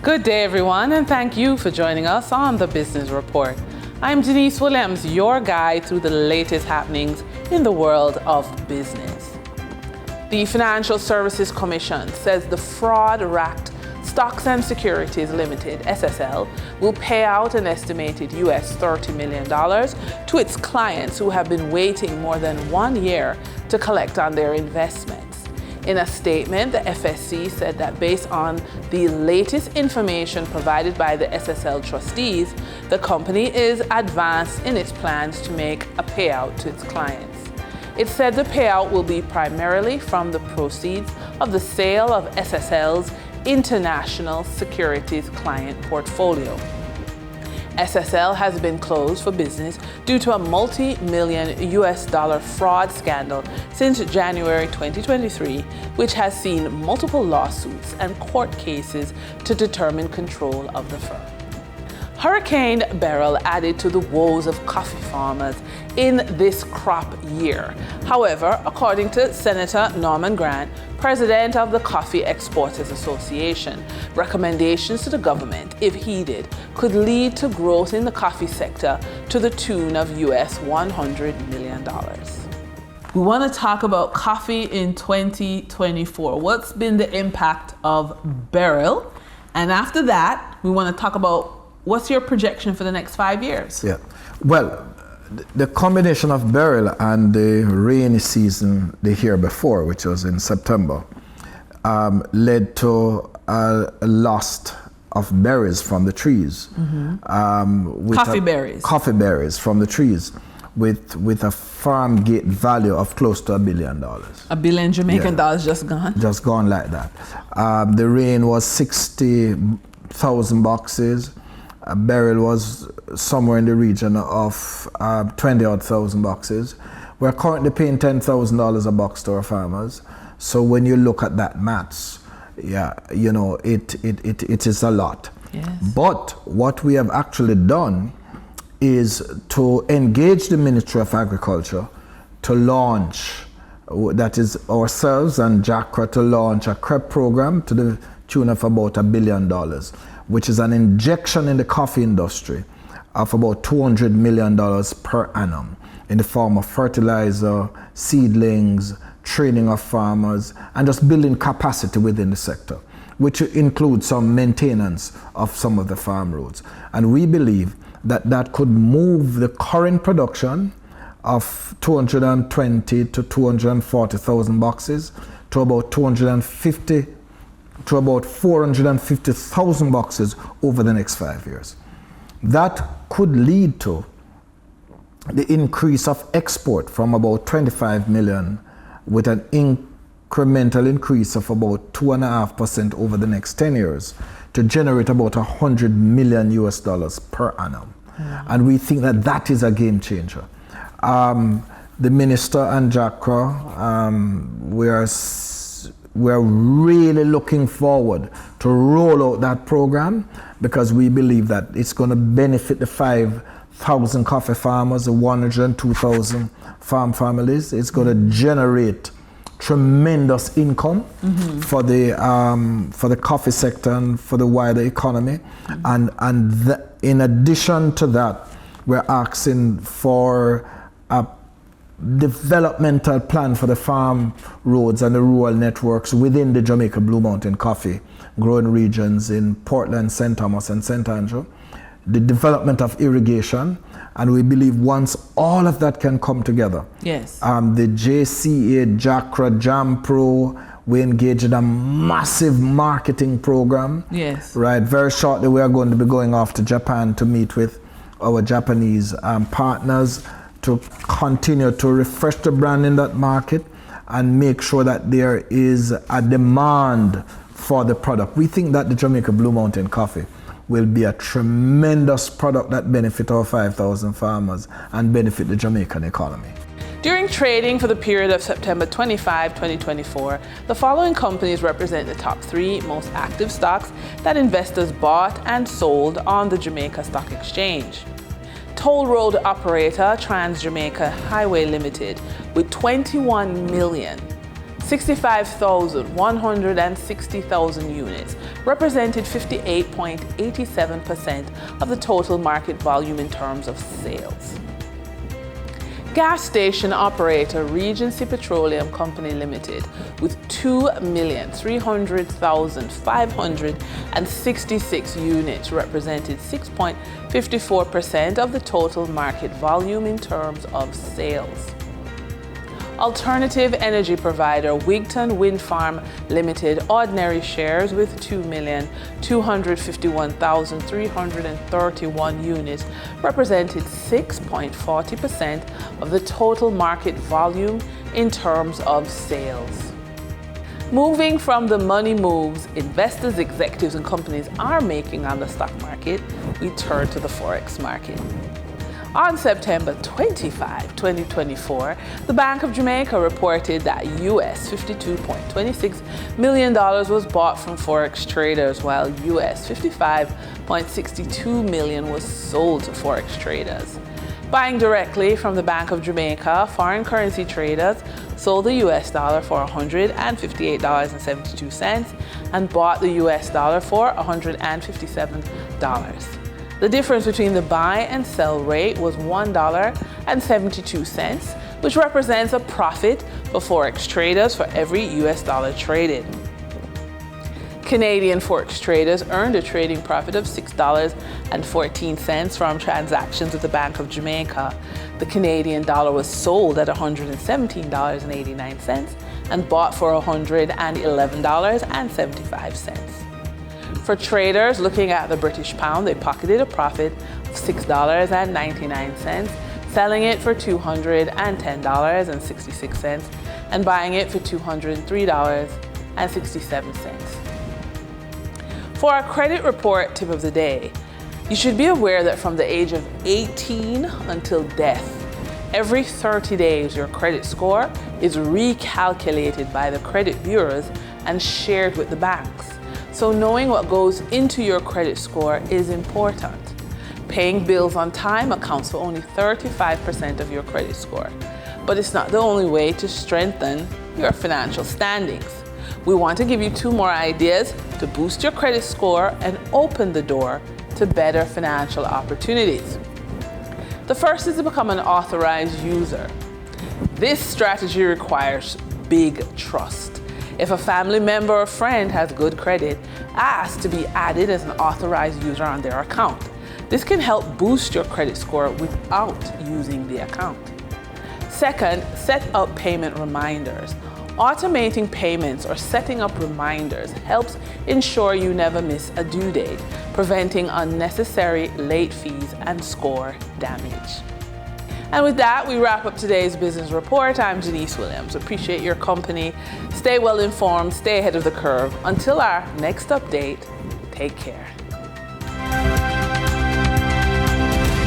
Good day, everyone, and thank you for joining us on the Business Report. I'm Denise Williams, your guide through the latest happenings in the world of business. The Financial Services Commission says the fraud-racked Stocks and Securities Limited, SSL, will pay out an estimated US $30 million to its clients who have been waiting more than 1 year to collect on their investments. In a statement, the FSC said that based on the latest information provided by the SSL trustees, the company is advanced in its plans to make a payout to its clients. It said the payout will be primarily from the proceeds of the sale of SSL's international securities client portfolio. SSL has been closed for business due to a multi-million US dollar fraud scandal since January 2023, which has seen multiple lawsuits and court cases to determine control of the firm. Hurricane Beryl added to the woes of coffee farmers in this crop year. However, according to Senator Norman Grant, president of the Coffee Exporters Association, recommendations to the government, if heeded, could lead to growth in the coffee sector to the tune of US $100 million. We want to talk about coffee in 2024. What's been the impact of Beryl? And after that, we want to talk about what's your projection for the next 5 years? Yeah, well, the combination of Beryl and the rainy season the year before, which was in September, led to a loss of berries from the trees. Coffee berries. Coffee berries from the trees, with a farm gate value of close to $1 billion. $1 billion Jamaican dollars just gone? Just gone like that. The rain was 60,000 boxes. Beryl was somewhere in the region of 20,000 boxes. We're currently paying $10,000 a box to our farmers. So when you look at that maths, yeah, you know, it is a lot. Yes. But what we have actually done is to engage the Ministry of Agriculture to launch, that is ourselves and JACRA, to launch a CREP program to the tune of about $1 billion. Which is an injection in the coffee industry of about $200 million per annum in the form of fertilizer, seedlings, training of farmers, and just building capacity within the sector, which includes some maintenance of some of the farm roads. And we believe that that could move the current production of 220 to 240,000 boxes to about 450,000 boxes over the next 5 years. That could lead to the increase of export from about 25 million with an incremental increase of about 2.5% over the next 10 years to generate about $100 million US per annum. And we think that that is a game changer. The minister and JACRA, we're really looking forward to roll out that program because we believe that it's going to benefit the 5,000 coffee farmers, the 102,000 farm families. It's going to generate tremendous income for the coffee sector and for the wider economy. In addition to that, we're asking for a developmental plan for the farm roads and the rural networks within the Jamaica Blue Mountain coffee growing regions in Portland, St. Thomas and St. Andrew, the development of irrigation, and we believe once all of that can come together, yes, the JCA, JACRA, JAMPRO, we engage in a massive marketing program. Yes. Right, very shortly we are going to be going off to Japan to meet with our Japanese partners to continue to refresh the brand in that market and make sure that there is a demand for the product. We think that the Jamaica Blue Mountain coffee will be a tremendous product that benefit our 5,000 farmers and benefit the Jamaican economy. During trading for the period of September 25, 2024, the following companies represent the top 3 most active stocks that investors bought and sold on the Jamaica Stock Exchange. Toll road operator Trans Jamaica Highway Limited with 21,600,000 65,160,000 units represented 58.87% of the total market volume in terms of sales. Gas station operator Regency Petroleum Company Limited, with 2,300,566 units, represented 6.54% of the total market volume in terms of sales. Alternative energy provider Wigton Wind Farm Limited ordinary shares with 2,251,331 units represented 6.40% of the total market volume in terms of sales. Moving from the money moves investors, executives, and companies are making on the stock market, we turn to the Forex market. On September 25, 2024, the Bank of Jamaica reported that US $52.26 million was bought from Forex traders, while US $55.62 million was sold to Forex traders. Buying directly from the Bank of Jamaica, foreign currency traders sold the US dollar for $158.72 and bought the US dollar for $157. The difference between the buy and sell rate was $1.72, which represents a profit for Forex traders for every US dollar traded. Canadian Forex traders earned a trading profit of $6.14 from transactions with the Bank of Jamaica. The Canadian dollar was sold at $117.89 and bought for $111.75. For traders looking at the British pound, they pocketed a profit of $6.99, selling it for $210.66 and buying it for $203.67. For our credit report tip of the day, you should be aware that from the age of 18 until death, every 30 days your credit score is recalculated by the credit bureaus and shared with the banks. So knowing what goes into your credit score is important. Paying bills on time accounts for only 35% of your credit score, but it's not the only way to strengthen your financial standings. We want to give you 2 more ideas to boost your credit score and open the door to better financial opportunities. The first is to become an authorized user. This strategy requires big trust. If a family member or friend has good credit, ask to be added as an authorized user on their account. This can help boost your credit score without using the account. Second, set up payment reminders. Automating payments or setting up reminders helps ensure you never miss a due date, preventing unnecessary late fees and score damage. And with that, we wrap up today's business report. I'm Janice Williams. Appreciate your company. Stay well informed, stay ahead of the curve. Until our next update, take care.